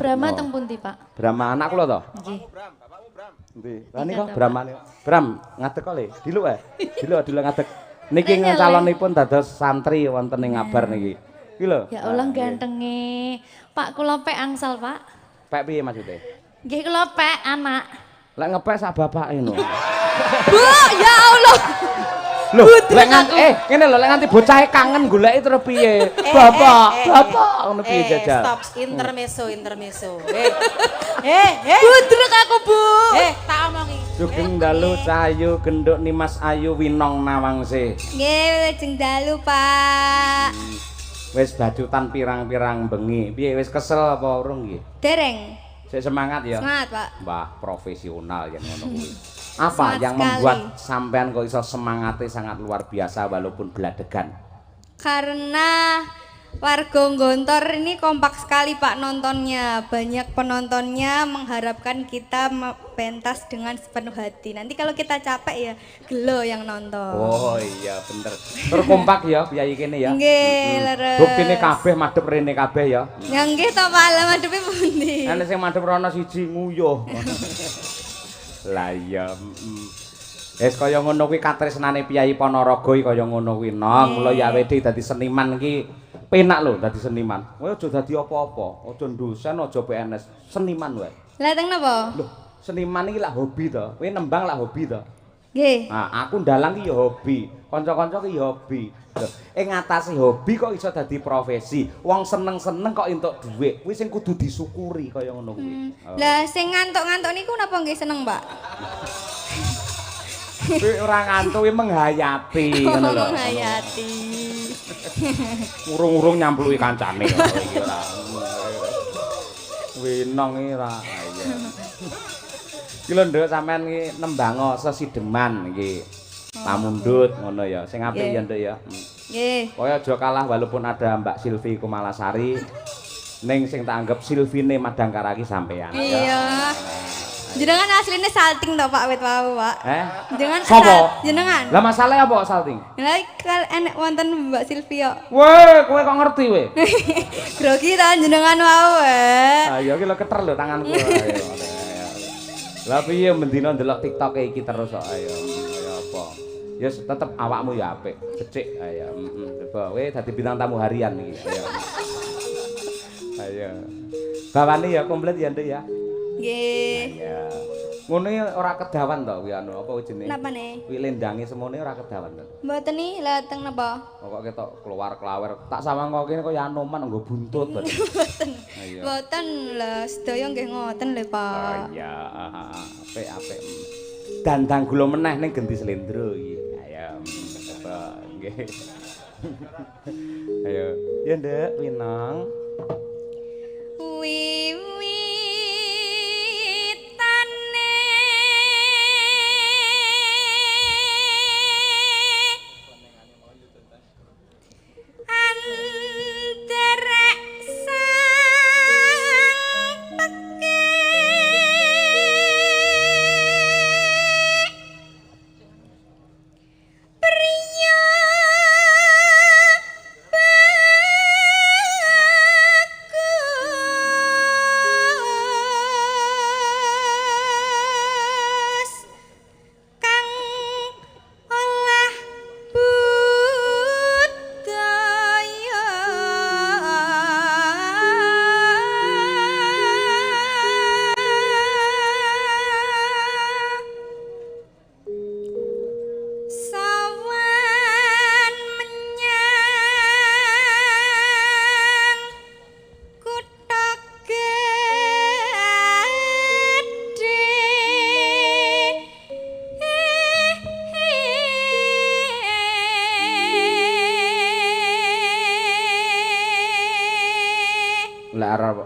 Brahma teng pundi, Pak? Brahma anak kula to? Nggih. Bapakmu Bram. Ndi? Lah nika Brahmane. Bram, ngadeg kok le. Diluk ae. Diluk ngadeg. Niki calonipun dados santri wonten ing Ngabar niki. Iki lho. Ya Allah gantenge. Pak kula pek angsal, Pak. Pek piye maksude? Nggih kula pek anak. Lek ngepek sak bapake no. Bu, ya Allah. Lho, lek ngene lho, lek nganti bocahe kangen goleki terus piye? Bapak ngono piye jajal? Stop, intermezzo. Budrek aku, Bu. Tak omongi. Sugeng dalu Cahayu genduk Nimas Ayu Winong Nawangse. Nggih, jeng dalu, Pak. Wis bacutan pirang-pirang bengi. Piye wis kesel apa urung nggih? Dereng. Sik semangat ya. Semangat, Pak. Mbah profesional yang ngono kuwi. Apa Semangat yang sekali. membuat sampean kok iso semangatnya sangat luar biasa walaupun beladegan? Karena warga Gontor ini kompak sekali Pak nontonnya. Banyak penontonnya mengharapkan kita pentas dengan sepenuh hati. Nanti kalau kita capek ya gelo yang nonton. Oh iya bener. Terus kompak ya biayi kene ya. Nggih, leres. Buktine kabeh madhep rene kabeh ya. Ya nggih to Pak, lha madhepe pundi? Ana sing madhep rono siji nguyuh. Lah iya. Wis kaya ngono kuwi katresnane Piyai Ponorogo iki kaya ngono kuwi. Nong, mula ya wedi dadi seniman iki penak lho dadi seniman. Kowe aja dadi apa-apa, aja dosen, aja PNS, seniman wae. Lah teng napa? Lho, seniman iki lak hobi to. Kowe nembang lak hobi to. Nggih. Nah, aku ndalang ki ya hobi, kanca-kanca ki ya hobi. Lho, ing ngatasi hobi kok iso dadi profesi. Wong seneng-seneng kok entuk dhuwit. Kuwi sing kudu disyukuri kaya ngono kuwi. Lah sing ngantuk-ngantuk niku napa nggih seneng, Pak? Kuwi ora ngantuk kuwi menghayati ngono lho. Menghayati. Urung-urung nyampluki kancane kok iki ora. Winong iki ora. Iya. Iki lho nduk sampean iki nembango sesideman iki. Pamundhut ngono ya. Sing apik ya nduk ya. Nggih. Kaya aja kalah walaupun ada Mbak Silvi Kumalasari. Ning sing tak anggap Silvine Madangkaraki sampean. Iya. Jenengan asline salting to Pak wit wau, Pak. Jenengan Sopo? Jenengan. Lah masalahnya apa salting? Lah enek wonten Mbak Silvia. Weh, kowe kok ngerti weh? Grogi ta jenengan wau Ayo iki lho keter lho tanganku. Ayo. Lah piye mendina ndelok TikTok iki terus kok ayo. Ayo apa? Ya tetep awakmu ya apik, becik ayo. Coba kowe dadi bintang tamu harian iki. Ayo. Ayo. Bawane ya komplit ya Nduk ya. Nggih. Iya. Ngono ora kedawan to kuwi anu apa jenenge? Napane? Kuwi lendange semone ora kedawan to. Mboten ni lah teng napa? Kok ketok keluar kelawer. Tak sawang kok kene kaya Anoman nggo buntut to. Mboten. Iya. Mboten lah sedaya nggih ngoten lho, Pak. Oh iya, apik. Dandang gula meneh ning Genti Slendro iki. Ayo. Coba nggih. Ayo. Ya Nduk, Winong.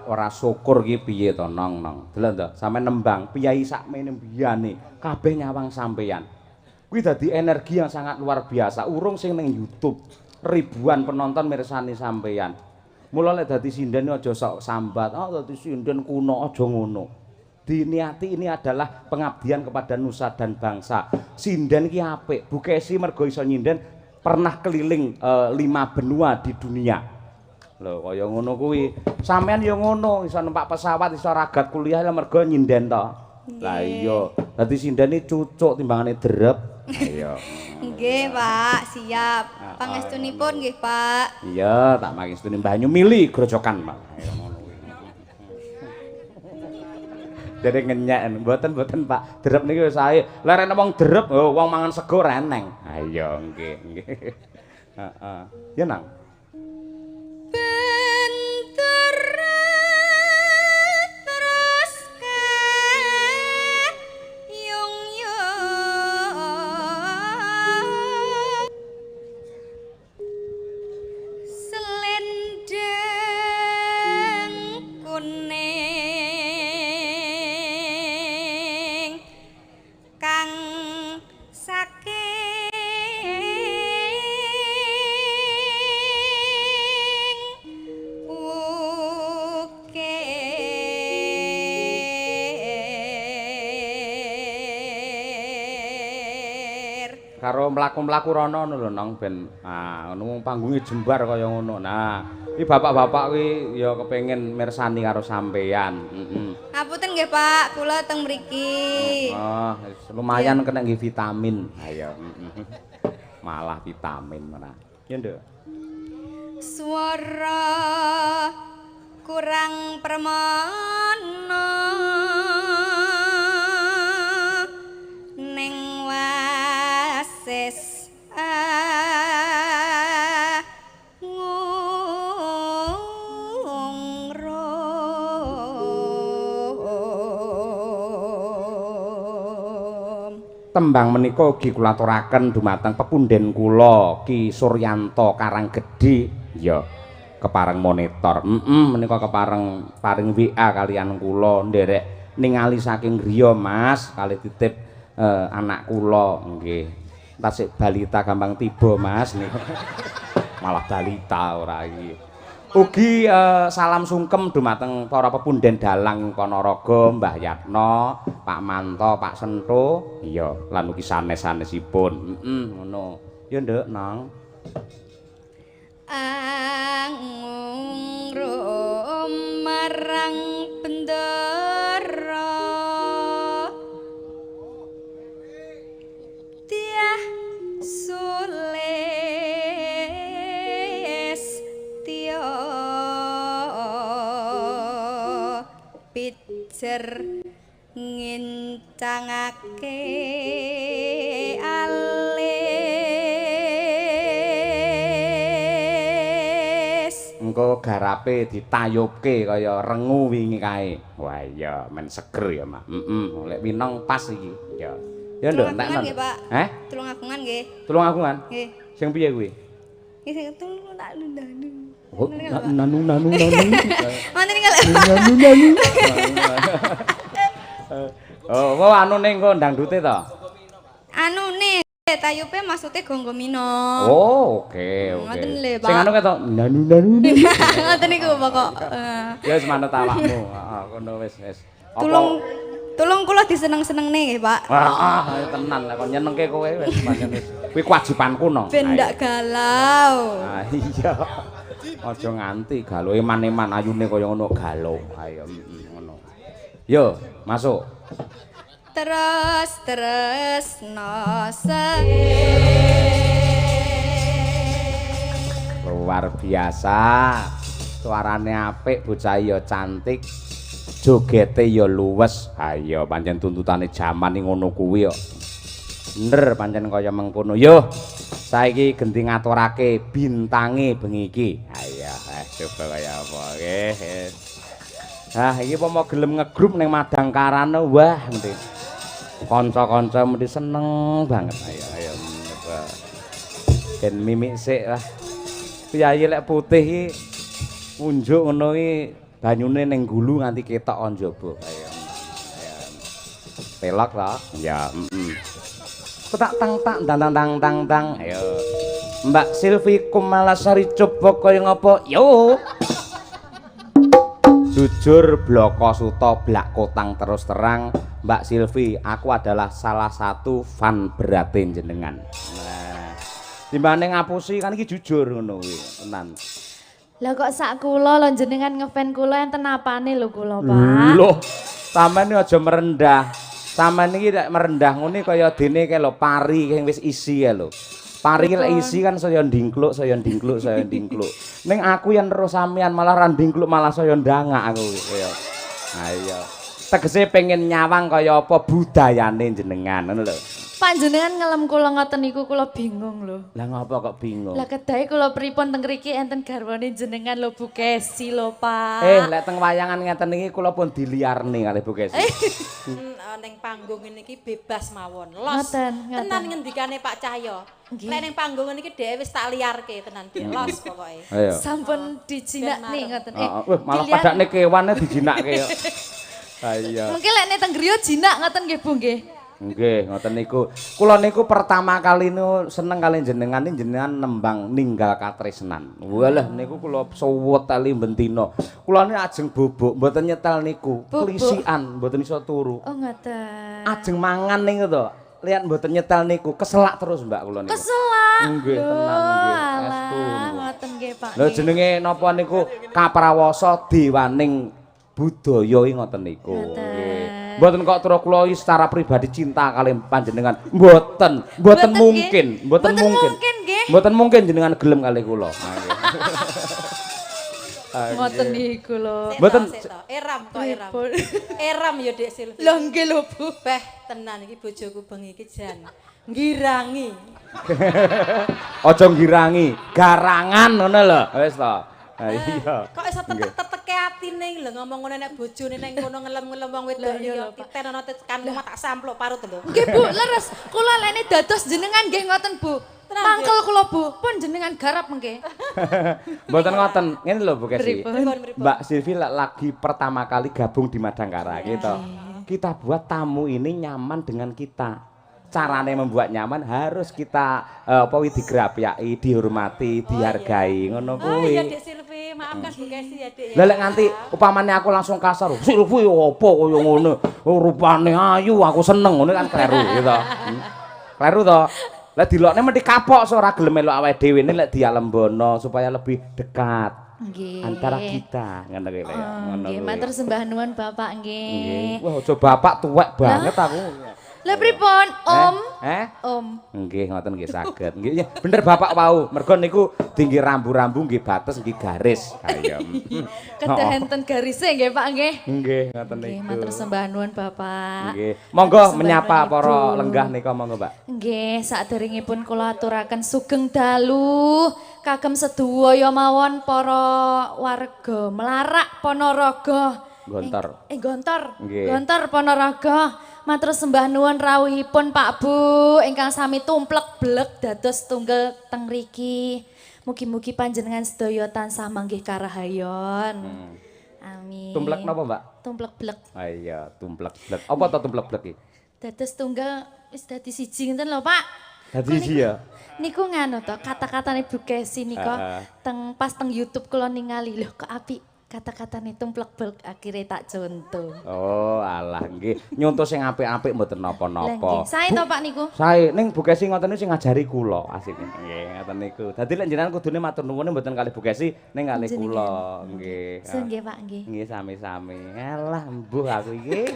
Ora syukur ki piye to nong. Delok to, sampe nembang piyai sakmene mbiyane kabeh nyawang sampeyan. Kuwi dadi energi yang sangat luar biasa. Urung sing ning YouTube ribuan penonton mirsani sampeyan. Mula lek dadi sinden aja sok sambat, dadi sinden kuno aja ngono. Diniati ini adalah pengabdian kepada nusa dan bangsa. Sinden ki apik, Bu Kesi mergo iso nyinden pernah keliling 5 benua di dunia. Lho kaya ngono kuwi. Sampeyan ya ngono, iso numpak pesawat, iso ragat kuliah lah mergo nyinden to. Lah iya, dadi sindene cucuk timbangane drep. Iya. Nggih, Pak, siap. Pangestunipun nggih, Pak. Iya, tak mangestuni banyu mili grojokan, Pak. Ayo ngono kuwi. Dere ngenyek, mboten Pak. Drep niki wis sae. Lah rene wong drep, oh wong mangan sego reneng. Ha iya, nggih. Heeh. Ya nang. Karo mlaku-mlaku rono lho nang ben ngono panggunge jembar kaya ngono. Nah, iki bapak-bapak kuwi ya kepengin mirsani karo sampean. Ngapunten nggih, Pak, kula teng mriki. Oh, lumayan kena nggih vitamin. Ayo. Malah vitamin mana. Ya, Nduk. Swara kurang permana ning wasis Tembang menika ugi kula aturaken dumateng pepundhen kula Ki Suryanto Karanggedhe ya kepareng monitor. Menika kepareng paring WA kalian kula nderek ningali saking griya Mas kalih titip anak kula nggih. Tasik balita gampang tiba Mas niku. Malah balita ora iki. Ugi salam sungkem dumateng para pepundhen dalang Ponorogo, Mbah Yatno, Pak Manto, Pak Sento, iya lan ugi sanes-sanesipun. Ngono. Ya Nduk, Nang. Angrum marang bendera Tiah sulis tiya pijer ngincangake Engko garape ditayubke kaya rengu wingi kae. Wah iya men seger ya, Mak. Lek winong pas iki. Ya. Ya Nduk, entekno. Tulung agungan nggih. Tulung agungan? Nggih. Sing piye kuwi? Nggih sing tulung nak nanu. Oh, nanu. Manten iki Nanu. Oh, anu ning kok ndangdute to? Anu nih, tayupe maksudnya gonggomino. Oh, oke. Ngoten lho, Pak. Sing anu ketok nanu. Ngoten niku pokok. Ya wis manut awakmu. Heeh, kono wis. Tulung kula diseneng-seneng nih, Pak. Tenan lek kon nyenengke kowe wis pancen wis. Kuwi kewajibanku no. Ben ndak galau. Iya. Aja nganti galau eman-eman ayune kaya ngono galau. Ayo ngono. Yo, masuk. Terus luar biasa. Suarane apik, bocah ya cantik. Jogete ya luwes. Ayo pancen tuntutane jaman iki ngono kuwi kok. Bener pancen kaya mengkono. Yo, saiki genti ngaturake bintange bengi iki. Ayo, coba kaya apa nggih. Iki apa mau gelem ngegrup ning Madangkarane wah mesti. Kanca-kanca mesti seneng banget. Ayo coba. Ben mimik sik lah. Piyayi lek putih iki unjuk ngono iki banyune ning gulu nganti ketok njaba. Ayo. Pelok ta? Ya, tak tang tang. Ayo. Mbak Silvi Kumalasari coba kaya ngopo? Yo. Jujur bloko suto blak kotang terus terang Mbak Silvi, aku adalah salah satu fan berate jenengan. Nah, timbane ngapusi kan iki jujur ngono kuwi, tenan. Lah kok sak kula lho jenengan ngefan kula enten apane lho kula, Pak. Loh, sampean iki aja merendah. Sampean iki nek merendah ngene kaya dene kae lho pari sing wis isi kae lho. Pari lek isi kan saya ndingkluk, saya ndingkluk, saya ndingkluk. Ning aku yang terus sampean malah ra ndingkluk malah saya ndangak aku kaya. Ha iya. Tegese pengen nyawang kaya apa budayane jenengan ngono lho. Panjenengan ngelem kula ngoten niku kula bingung lho. Lah ngapa kok bingung? Lah kedahe kula pripun teng mriki enten garwane jenengan lho Bu Kesi lho, Pak. Lek teng wayangan ngeten iki kula pun diliarne kalih Bu Kesi. Ning panggung ini ki bebas mawon. Los. Ngoten, ngoten. Tenan ngendikane Pak Cahyo. Lek ning panggung ini ki dhewe wis tak liarke tenan ki. Los pokoke. Ayo. Sampun dijinakne ngoten. Wah, malah padakne kewane dijinake kok. Ha iya. Mungkin lek nek teng griya jinak ngoten nggih Bu nggih. Nggih, ngoten niku. Kula niku pertama kali niku seneng kali jenengan nembang ninggal katresnan. Walah niku kula suwet tali bentino. Kula niku ajeng bubuk, mboten nyetel niku. Klisikan, mboten iso turu. Oh ngoten. Ajeng mangan niku to. Lihat mboten nyetel niku, keselak terus Mbak kula niku. Keselak. Nggih, tenang nggih. Estu. Alah, ngoten nggih Pak. Lho jenenge napa niku kaprawasa dewaning budaya ngoten niku. Nggih. Mboten kok terus kula secara pribadi cinta kalian panjenengan. Mboten mungkin, mboten mungkin. Mboten mungkin jenengan gelem kalih kula. Ngoten niku lho. Mboten Eram kok eram. Eram ya Dek Silvi. Lho nggih lho Bu. Beh, tenan iki bojoku bengi iki jan ngirangi. aja ngirangi, garangan ngono lho. Wis to. Ha iya. Kok iso tetek-teteke atine lho ngomong ngene nek bojone ning kono ngelem-ngelem wong wedok liya titenono tekan omah tak sampluk parut lho. Nggih Bu, leres. Kula lene dados jenengan nggih ngoten Bu. Mangkel kula Bu, pun jenengan garap mengke. Mboten ngoten. Ngene lho Bu Kesi. Pripun? Mbak Silvi lagi pertama kali gabung di Madangkara gitu. Kita buat tamu ini nyaman dengan kita. Carane membuat nyaman harus kita digrapiaki, dihormati, dihargai ngono Oh iya kuwi. Dek Silvi, maafkan Bu Kesi ya Dek ya. Lah lek nganti upamane aku langsung kasar, Silvi opo kaya ngono? Rupane ayu, aku seneng ngono kan kleru gitu. Kleru to. Lah dilokne mesti kapok ora gelem melok awake dhewe ne lek dialembono supaya lebih dekat. Nggih. Antara kita ngono kuwi ya. Nggih, matur sembah nuwun Bapak nggih. Wah, aja bapak tuwek banget aku. Lah pripun, Om? Om. Nggih, ngoten nggih saged. Nggih, bener bapak wau. Mergo niku tinggi rambu-rambu nggih bates nggih garis. Ayo. Kedah enten garise nggih Pak nggih. Nggih, ngoten Nggih, niku. matur sembah nuwun Bapak. Nggih. Monggo Sembah menyapa nuwun, para Ibu. lenggah nika monggo, Mbak. Nggih, saderengipun kula aturaken sugeng dalu kagem sedaya mawon para warga Melarak Ponorogo. Gontor. Gontor. Nggih. Gontor Ponorogo. Matur sembah nuwun rawuhipun Pak Bu ingkang sami tumplek blek dados tunggal teng mriki. Mugi-mugi panjenengan sedaya tansah manggih karahayon. Amin. Tumplek napa, Mbak? Tumplek blek. Ah iya, tumplek blek. Apa to tumplek blek iki? Dados tunggal wis dadi siji ngenten lho, Pak. Dadi siji ya. Niku nganu to, kata-katane Bu Kesi nika pas teng YouTube kula ningali lho kok apik. Kata-katane tumplek blek akhire tak contoh. Oh, alah nggih. Nyonto sing apik-apik mboten Lah napa-napa. nggih, sae to Pak niku. Sae, ning Bu Kesi ngoten niku sing ngajari kula asline. Nggih, ngoten niku. Dadi lek jenengan kudune matur nuwun mboten kalih Bu Kesi ning kalih kula. Nggih. Nggih Pak nggih. Nggih, sami-sami. Alah, mbuh aku iki.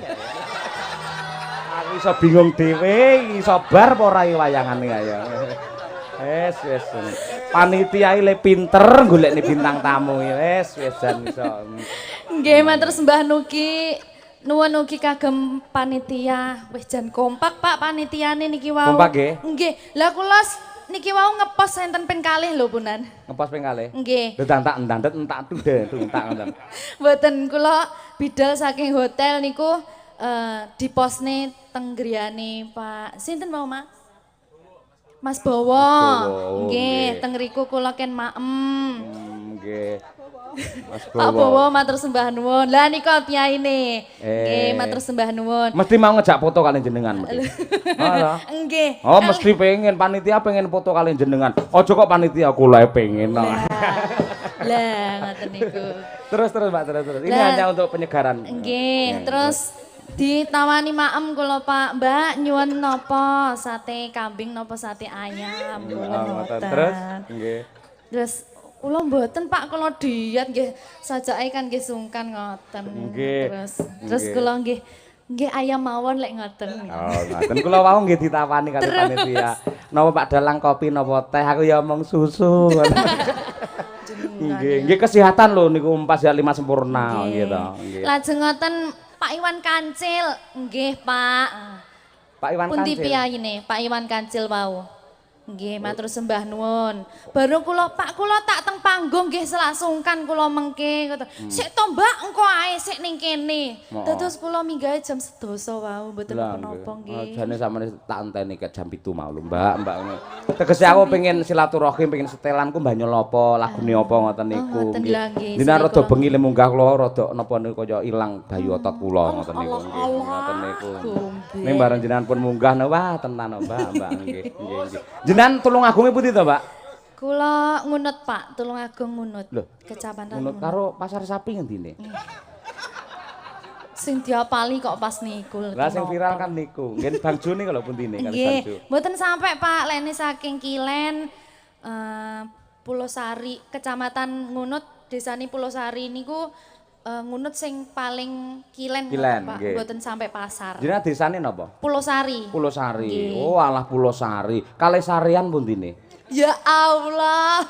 Aku iso bingung dhewe, iso bar apa ora wayangane ayo. Wes. Panitia le pinter golekne bintang tamu wes jan iso. Nggih, matur sembah nuki. Nuwun ugi kagem panitia. Wis jan kompak Pak panitiane niki wau. Kompak nggih? Nggih. Lah kula niki wau ngepost enten ping kalih lho Punan. Ngepas ping kalih. Nggih. Lho tak endandet entak tude entak ngoten. Mboten kula bidal saking hotel niku diposne teng griyane Pak. Sinten mau Mak? Mas Bowo. Nggih, teng riku kula ken maem. Nggih. Mas Pak Bowo. Bowo matur sembah nuwun. Lah nika piyaine. Nggih, matur sembah nuwun. Mesti mau ngejak foto kalian jenengan mesti. Malah. Nggih. Oh, mesti pengen panitia pengen foto kalian jenengan. Ojo kok panitia kula pengen. Lah ngoten niku. Terus Mbak, terus. Ini hanya untuk penyegaran. Nggih, terus ditawani maem kula Pak, Mbak nyuwun napa? Sate kambing napa sate ayam? Terus nggih. Terus Kula mboten Pak, kula diet nggih. Sajake kan nggih sungkan ngoten. Nggih. Terus kula nggih ayam mawon lek ngoten. Oh, ngoten kula wau nggih ditawani kali panitia. Napa Pak Dalang kopi napa teh? Aku ya omong susu. Nggih, nggih kesehatan lho niku Pas ya 5 sempurna nggih to. Nggih. Lajeng ngoten Pak Iwan Kancil. Nggih, Pak. Pak Iwan Pundi Kancil. piyayine Pak Iwan Kancil wau? Nggih, matur sembah nuwun. Baru kula Pak kula tak teng panggung nggih selak sungkan kula mengke ngoten. Sik to Mbak engko ae sik ning kene. Dados kula minggahe jam 12 wau mboten napa nggih. Jane sampeyan tak enteni ke jam 7 mau lho Mbak ngono. Tegese aku pengen silaturahim, pengen setelanku mbanyol apa, lagune apa ngoten niku. ngoten lho, nggih. Dina rada bengi le munggah kula rada napa niku kaya ilang bayu otot kula ngoten niku nggih. Ngoten niku. Ning bareng jenengan pun munggah wah tenan Mbak nggih nggih. Jenengan Tulungagunge pundi to, Mbak? Kula ngunut Pak, Tulungagung ngunut. Lho, Kecamatan ngunut karo Pasar Sapi ngendine? Sing diapali kok pas niku. Lah sing viral kan niku. Nggih Bang Jo niku lho puntine kan Bang Jo. Nggih, mboten sampe Pak, lene saking Kilen Pulau Sari, Kecamatan Ngunut, desane Pulau Sari niku ngunut sing paling Kilen Pak, mboten sampai pasar. Jenengan desane napa? Pulau Sari. Pulau Sari. Oh, alah Pulau Sari. Kalih Sarian puntine? Ya Allah.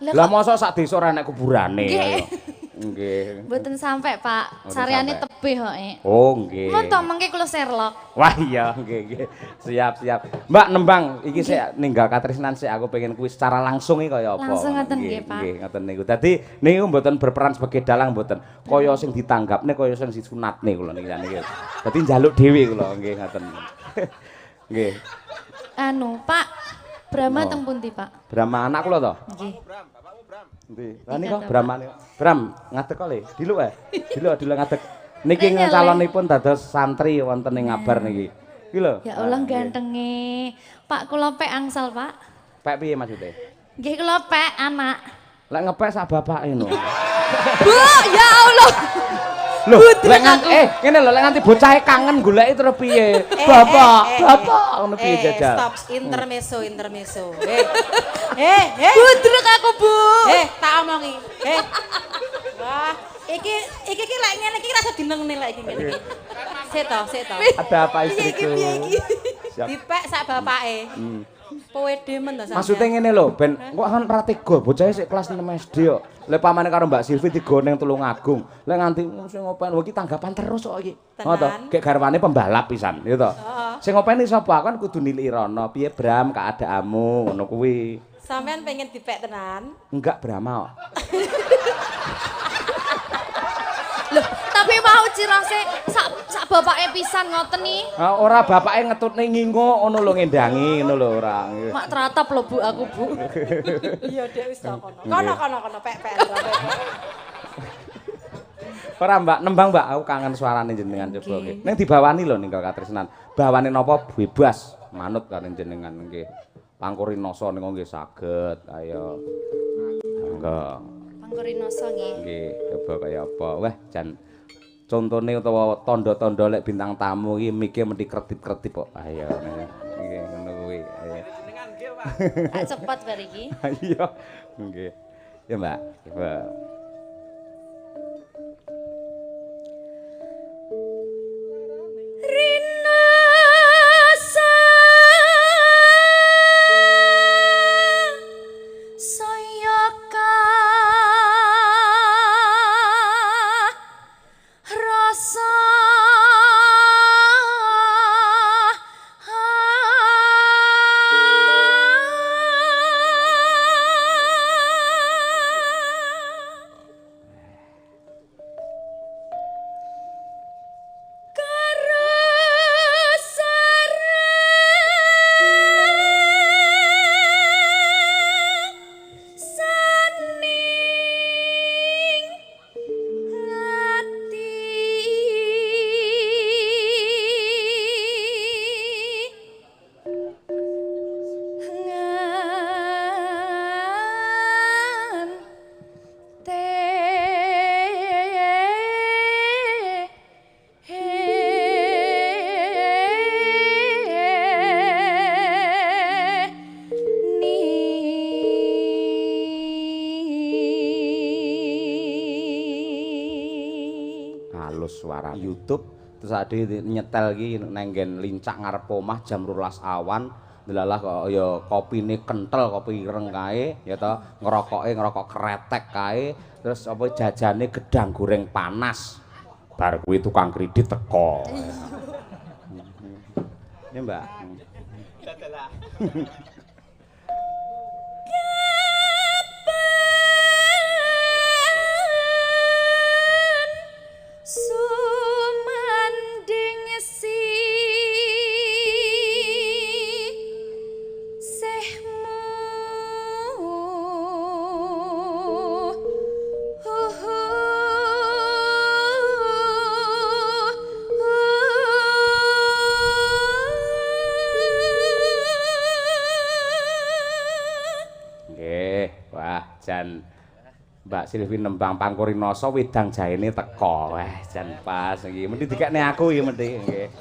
Lah mosok sak desa ora enek kuburane. Nggih. Nggih. Mboten sampai Pak, sareane tebih kok. Oh, nggih. Mun to mengke kula Sherlock. Wah iya, nggih. Siap. Mbak Nembang, iki sik ninggal katresnan sik aku pengen kuwi secara langsung iki kaya apa. Langsung ngoten nggih, Pak. Nggih, ngoten niku. Dadi niku mboten berperan sebagai dalang mboten. Kaya sing ditanggapne kaya sing disunatne kula niki. Dadi njaluk dhewe kula nggih ngoten. Nggih. Anu, Pak, Brahma teng pundi, Pak? Brahma anak kula to? Nggih. Endi? Lah nika Brahmane. Bram, ngadeg kok le. Diluk ae. Diluk ngadeg. Niki calonipun dados santri wonten ing Ngabar niki. Iki lho. Ya Allah gantenge. Pak kula pek angsal, Pak. Pek piye maksude? Nggih kula pek anak. Lek ngepek sak bapake no. Bu, ya Allah. Lho, lek ngene lho, lek nganti bocahe kangen goleki terus piye? Bapak ngono piye jajal? Stop, intermezzo. Budrek aku, Bu. Tak omongi. Wah, iki lek ngene iki rasa dinengne lek iki ngene iki. Sik to. Ada apa istriku? Siap. Dipek sak bapake. Pede men to sampeyan. Maksudnya ngene lho, ben kok kan ora tega bocahe sik kelas 6 SD kok. Lek pamane karo Mbak Silvi digoneng Tulungagung. Lek nganti sing ngopen iki tanggapan terus kok iki. Ngono to, gek garwane pembalap pisan, ya to. Sing ngopeni sapa kan kudu niliki rono. Piye Bram keadaanmu ngono kuwi. Sampeyan pengen dipek tenan? Enggak Brama kok. Loh, tapi mau cirase sak bapake pisan ngoten nih. Ora bapake ngetutne ngingo ngono lho ngendangi ngono lho ora. Mak teratap lho Bu aku, Bu. Iya, Dek wis to kono. Kono pek. Ora Mbak, nembang Mbak, aku kangen suarane jenengan coba nggih. Ning dibawani lho ninggal katresnan. Bawane napa bebas manut karo jenengan nggih. Pangkurinoso niku nggih saged. Ayo. Monggo. Pangkurinoso nggih. Nggih, coba kaya apa. Wah, jan contone utawa tanda-tanda lek bintang tamu iki mikir mesti kredit-kredit kok. Ayo. Nggih, ngono kuwi. Ayo. Jenengan nggih, Pak. Tak cepet bar iki. Iya. Nggih. Ya, Mbak. Coba. Rina sayaka rasa terus suara YouTube terus ade nyetel iki nang nggen lincak ngarep omah jam 12 awan delalah kok ya kopine kenthel kopi ireng kae ya to ngerokok kretek kae terus apa jajane gedang goreng panas bar kuwi tukang kredit teko ini Mbak sumanding sehmu nggih wah jan Mbak Silvi nembang Pangkurinoso wedang jaene teko. Wah, jan pas iki. Mendhi dikekne aku ya mendhi nggih.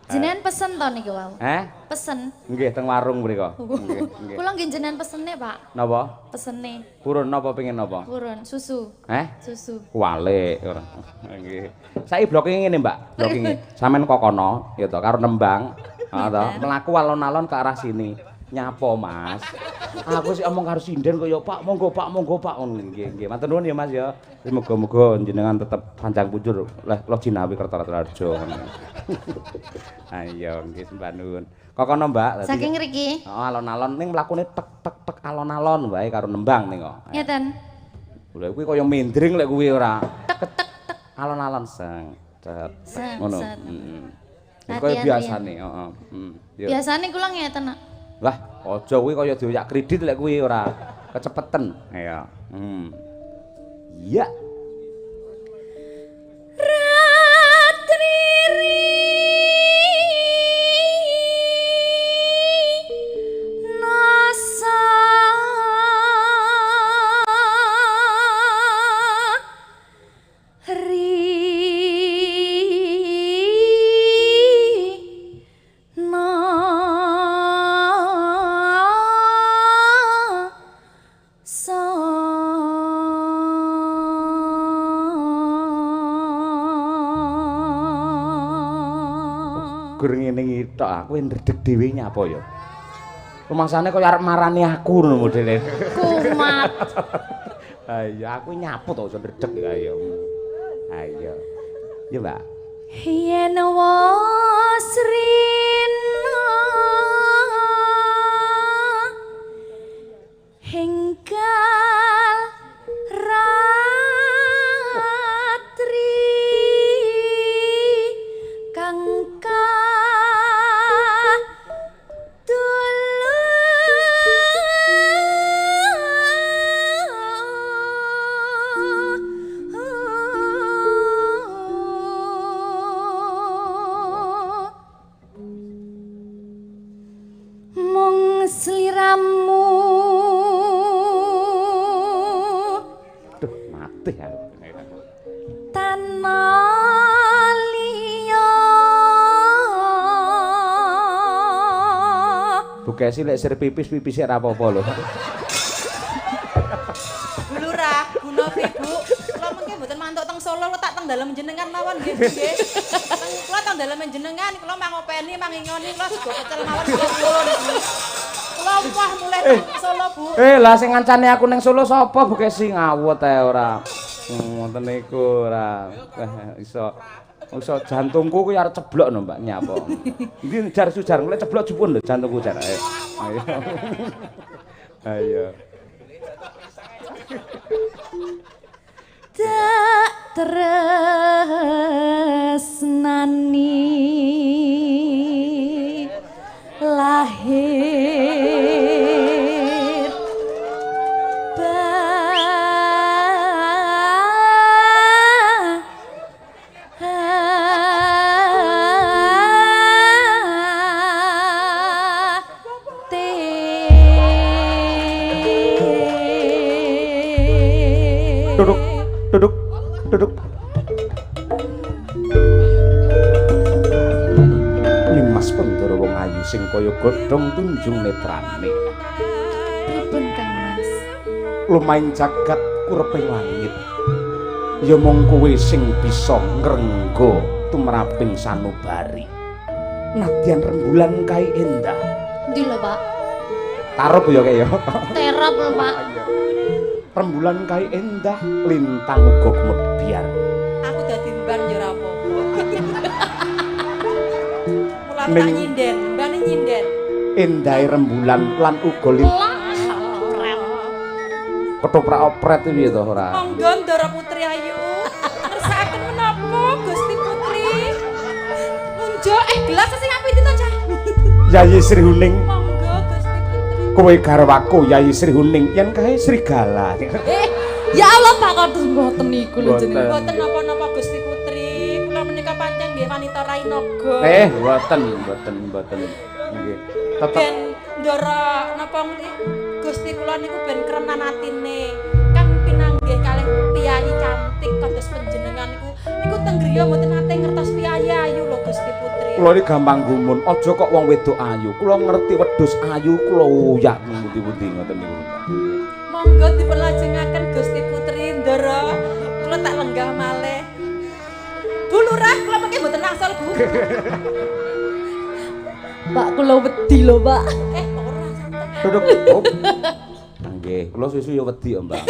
Jenengan pesen to niki wau? Pesen. Nggih teng warung mriko. Nggih, nggih. Kula nggih jenengan pesene, Pak. Napa? Pesene. Purun napa pengen napa? Purun, susu. Susu. Walik ora. Nggih. Saiki blocking ngene, Mbak. Blocking. Sampeyan kokono ya to karo nembang. Heeh to. Mlaku alon-alon ke arah sini. Nyapa Mas? Aku sih omong karo sinden kaya Pak, monggo Pak. Nggih, nggih. Matur nuwun ya Mas ya. Muga-muga jenengan tetep panjang punjur lo jinawi Kertarejo. Ayo nggih sembah nuwun. Kokono Mbak. Saking ngriki. Heeh, alon-alon ning mlakune tek alon-alon wae karo nembang ning kok. Ngeten. Lha kuwi kaya mindring lek kuwi ora. Tek alon-alon seng. Ngono. Heeh. Kaya biasane, heeh. Biasane kula ngeten, Nak. Lah, aja kuwi kaya dioyak kredit lek kuwi ora kecepeten. Ya. Iya. Ratriri nasa gur ngene iki tok aku ndredeg dhewe nyapa ya. Rumangsane kaya arep marani aku ngono modele. Kumat. Ayo aku nyapu to iso ndredeg ya ayo. Ayo. Ya, Mbak. Yen wasrina hinggal ratri kang sliramu Duh, mati ya. tanah liya Bukesi lek sir pipis ora apa-apa lho. Bu Lurah, Bu Novi, Bu. Kula mengke mboten mantuk teng Solo, tak teng dalem jenengan mawon nggih, nggih. Kula teng dalem jenengan, kula mangopeni, mangingoni, kula sego pecel mawon kula niku. Kula wah mulai teng Solo, Bu. Lah sing ngancane aku ning Solo sapa Bukesi ngawut ae ora. Ngoten niku ora. Iso jantungku ku arep ceblok no Mbak nyapa. Iki jar sujar mulai ceblok jupun lho jantungku jar. Ayo. Ayo. tak tresnani lahir Duduk. Nimas Pandara wong ayu sing kaya godhong tunjung netrane. Pripun Kang Mas? Lumaing jagat kureping langit. ya mung kowe sing bisa ngrengga tumraping sanubari. Nadyan rembulan kae endah. Ndi lho, Pak? Tarep ya kae ya. Terap lho, Pak. Rembulan kae endah, lintang uga kemedbiar. Aku dadi mban yo ora apa-apa. Mula tak Ning- nyinden, mbane nyinden. Endahe rembulan lan uga lintang ketoprak opret iki to ora. Monggo Ndara Putri Ayu. Ngersakaken menapa Gusti Putri? Unjo gelas sing apik to, Cah. Yayi Sri Huning, Monggo Gusti Putri. kowe garwaku Yayi Sri Huning yen kae Srigala. Ya Allah, Pak kados mboten niku lho jenenge. Mboten napa-napa Gusti Putri. Kula menika pancen nggih wanita Rainaga. Mboten. Nggih. Tetep Ben Ndara napa Gusti kula niku ben krenan atine. Kan pinanggih kalih piyayi cantik kados panjenengan niku teng griya mboten nate ngertos piyayi ayu lho Gusti Putri. kula iki gampang gumun, aja kok wong wedok ayu. Kula ngerti wedhus ayu kula uyak pundi-pundi ngoten niku. Monggo dipunlajengaken Gusti Putri Ndara. Kula tak lenggah malih. Bu Lurah, kula mengke mboten angsal, Bu. Pak kula wedi lho, Pak. Ora santai. Duduk. Oh. Nggih, kula susu ya wedi ya, Mbak.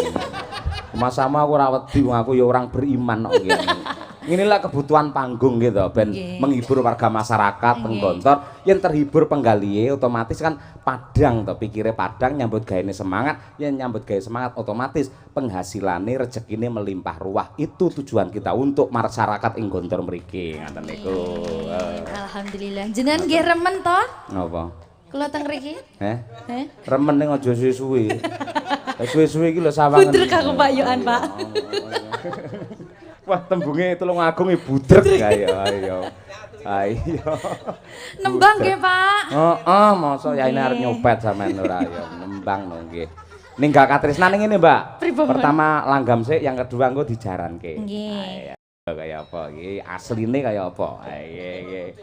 Mas sama aku ora wedi, wong aku ya orang beriman kok nggih. Inilah kebutuhan panggung gitu, ben menghibur warga masyarakat teng Gontor. Yen terhibur penggalihe otomatis kan padang to, pikire padang nyambut gaene semangat, yen nyambut gawe semangat otomatis penghasilane rezekine melimpah ruah. Itu tujuan kita untuk masyarakat ing Gontor mriki ngoten niku. Alhamdulillah. Jenengan nggih remen to? Napa? Kula teng mriki. Remen ning aja suwe-suwe. Suwe-suwe iki lho sawangen. Bunder kanggo Pak Yohan, Pak. Wah, tembunge Tulungagung budrek ayo. Ayo. Nembang nggih, Pak. Heeh, mosok yaine arep nyopet sampean ora ya. Nembang no nggih. Ninggal katresnan ngene, Mbak. Pripun? Pertama langgam sik, yang kedua engko dijaranke. Nggih. Kaya apa iki? Asline kaya apa? Nggih.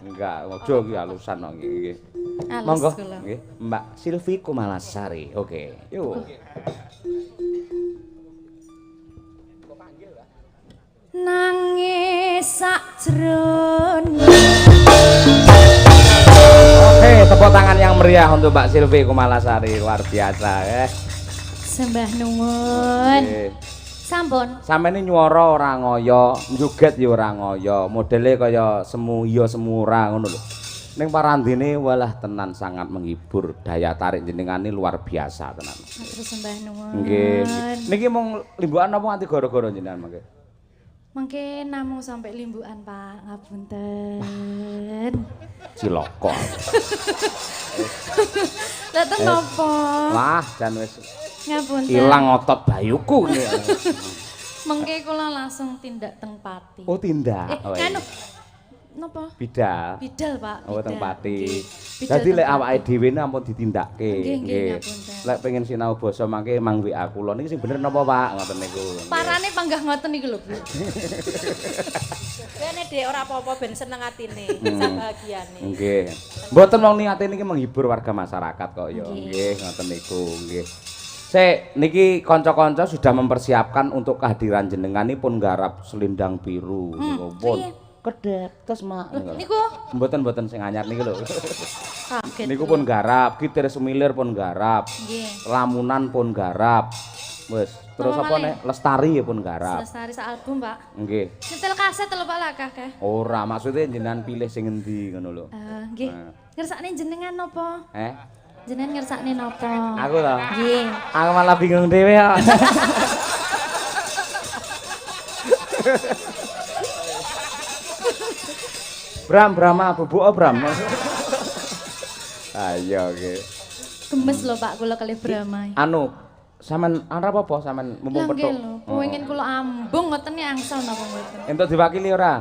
Enggak, ojo iki alusan kok nggih. Monggo. Nggih, Mbak Silvi Kumalasari. Oke. Yuk. Nangis sakjroning. Oke, tepuk tangan yang meriah untuk Mbak Silvi Kumalasari, luar biasa Sembah nuwun. Sampun. Sampeyan nyuara ora ngoyo, njuget ya ora ngoyo, modele kaya semu iya semu ora ngono lho. Ning parandene walah tenan sangat menghibur, daya tarik jenengane luar biasa tenan. Matur sembah nuwun. Nggih. Niki mung limbukan apa nganti gara-gara jenengan mangke? Mengke namung sampai limbukan, Pak. Ngapunten. Ciloko. Dateng napa? Wah, jan wis Ngapunten. ilang otot bayuku ini. Mengke kula langsung tindak teng pati. Oh, tindak. Oh, iya. Anu. Napa? Bidal. Bidal, Pak. Oh, teng pati. Bidal Dadi teng lek pati. awake dhewe ampun ditindakke. Nggih, ngapunten. Lek pengen sinau basa mangke mang WA kula niki sing bener napa, Pak? Ngoten niku. Parane panggah ngoten niku lho, Bu. Rene Dek ora apa-apa ben seneng atine, sak bahagiane. Nggih. Mboten wong niate niki menghibur warga masyarakat kok ya. Nggih, ngoten niku, nggih. Sik, niki kanca-kanca sudah mempersiapkan untuk kehadiran jenenganipun garap selindang biru niku pun. Kedep terus mak Niku mboten sing anyar niki lho. kaget. Niku pun garap, Kitir Semilir pun garap. Nggih. Lamunan pun garap. Wis, terus Napa apa malih? nek Lestari pun garap. Lestari sak album, Pak. Nggih. Nyetel kaset lho, Pak lakah kah? Ora, maksudnya jenengan pilih sing endi ngono lho. Nggih. Ngersakne jenengan napa? Jenengan ngersakne napa? Aku to. Nggih. Aku malah bingung dhewe kok. Brahma bubuk Bram. Ayo nggih. Gemes lho Pak kula kalih Brahma. Anu, sampean arep apa sampean mumpung Lah nggih petuk? lho, pengin kula ambung ngoten ni angsal napa mboten. Entuk diwakili ora?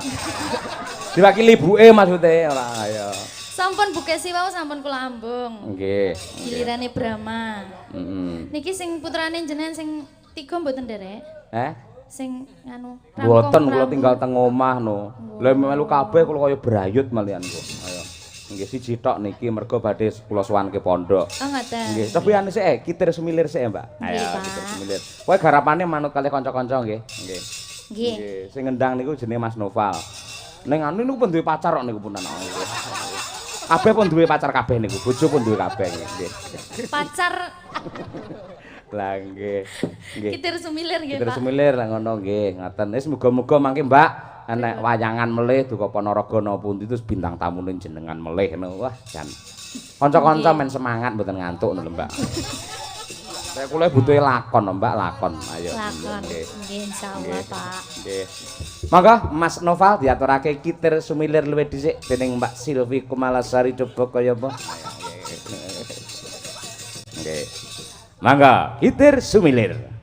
Diwakili ibuke maksude ora ayo. Sampun bukesi wau sampun kula ambung. Nggih. Gilirane Brahma. Heeh. Niki sing putrane jenengan sing 3 mboten nderek? Sing anu Mboten kula tinggal teng omah no. Lah melu kabeh kula kaya brayut malian kok. Ayo. Nggih siji tok niki mergo badhe kula sowanke pondok. Oh ngoten. Nggih, tapi anu sik kitir sumilir sik, Mbak. Nggih, Pak. Kitir sumilir. Kowe garapane manut kalih kanca-kanca nggih. Nggih. Nggih. Nggih, sing ngendang niku jenenge Mas Noval. Ning anu niku pun duwe pacar kok niku punten. Kabeh pun duwe pacar kabeh niku, bojo pun duwe kabeh nggih. Pacar Lah nggih. Nggih. kitir sumilir nggih, Kitir Pak. sumilir lah ngono nggih, ngoten. Wis muga-muga mangke Mbak enek wayangan melih Duka Panaraga napa pundi terus bintang tamune jenengan melih ngono. Wah, jan. Kanca-kanca men semangat mboten ngantuk lho, Mbak. Saya kula butuhe lakon, Mbak, lakon. Ayo. Lakon. Nggih. Nggih insyaallah, Pak. Nggih. Monggo Mas Noval diaturake kitir sumilir luwih dhisik dening Mbak Silvi Kumalasari coba kaya apa. Nggih. Mangga kitir sumilir.